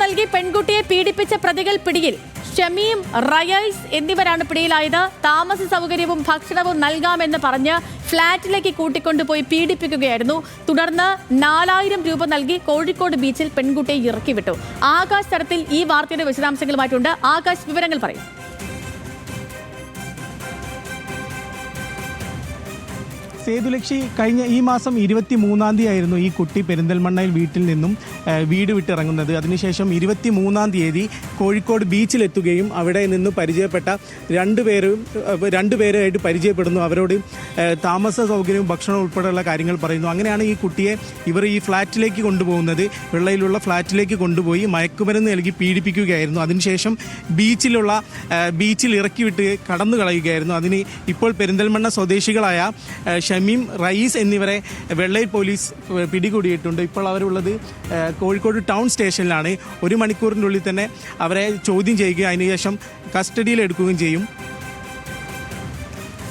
നൽകി പെൺകുട്ടിയെ പീഡിപ്പിച്ച പ്രതികൾ പിടിയിൽ. ഷമീം, റയൈസ് എന്നിവരാണ് പിടിയിലായത്. താമസ സൗകര്യവും ഭക്ഷണവും നൽകാമെന്ന് പറഞ്ഞ് ഫ്ളാറ്റിലേക്ക് കൂട്ടിക്കൊണ്ടുപോയി പീഡിപ്പിക്കുകയായിരുന്നു. തുടർന്ന് 4000 രൂപ നൽകി കോഴിക്കോട് ബീച്ചിൽ പെൺകുട്ടിയെ ഇറക്കിവിട്ടു. ആകാശ് തരത്തിൽ ഈ വാർത്തയുടെ വിശദാംശങ്ങളുമായിട്ടുണ്ട്. ആകാശ്, വിവരങ്ങൾ പറയും. സേതുലക്ഷി, കഴിഞ്ഞ ഈ മാസം 23-ാം തീയതി ആയിരുന്നു ഈ കുട്ടി പെരിന്തൽമണ്ണയിൽ വീട്ടിൽ നിന്നും വീട് വിട്ടിറങ്ങുന്നത്. അതിനുശേഷം 23-ാം തീയതി കോഴിക്കോട് ബീച്ചിലെത്തുകയും അവിടെ നിന്ന് പരിചയപ്പെട്ട രണ്ടുപേരായിട്ട് പരിചയപ്പെടുന്നു. അവരോട് താമസ സൗകര്യവും ഭക്ഷണം ഉൾപ്പെടെയുള്ള കാര്യങ്ങൾ പറയുന്നു. അങ്ങനെയാണ് ഈ കുട്ടിയെ ഇവർ ഈ ഫ്ളാറ്റിലേക്ക് കൊണ്ടുപോകുന്നത്. വെള്ളയിലുള്ള ഫ്ളാറ്റിലേക്ക് കൊണ്ടുപോയി മയക്കുമരുന്ന് നൽകി പീഡിപ്പിക്കുകയായിരുന്നു. അതിനുശേഷം ബീച്ചിൽ ഇറക്കിവിട്ട് കടന്നു കളയുകയായിരുന്നു. അതിന് ഇപ്പോൾ പെരിന്തൽമണ്ണ സ്വദേശികളായ ഷമീം, റയീസ് എന്നിവരെ വെള്ളയിൽ പോലീസ് പിടികൂടിയിട്ടുണ്ട്. ഇപ്പോൾ അവരുള്ളത് കോഴിക്കോട് ടൗൺ സ്റ്റേഷനിലാണ്. 1 മണിക്കൂറിൻ്റെ ഉള്ളിൽ തന്നെ അവരെ ചോദ്യം ചെയ്യുകയും അതിനുശേഷം കസ്റ്റഡിയിൽ എടുക്കുകയും ചെയ്യും.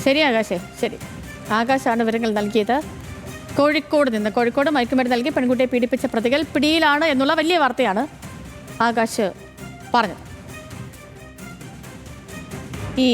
ശരി ആകാശേ, ശരി. ആകാശാണ് വിവരങ്ങൾ നൽകിയത്. കോഴിക്കോട് മയക്കുമരുന്ന് നൽകി പെൺകുട്ടിയെ പീഡിപ്പിച്ച പ്രതികൾ പിടിയിലാണ് എന്നുള്ള വലിയ വാർത്തയാണ് ആകാശ് പറഞ്ഞത്. ഈ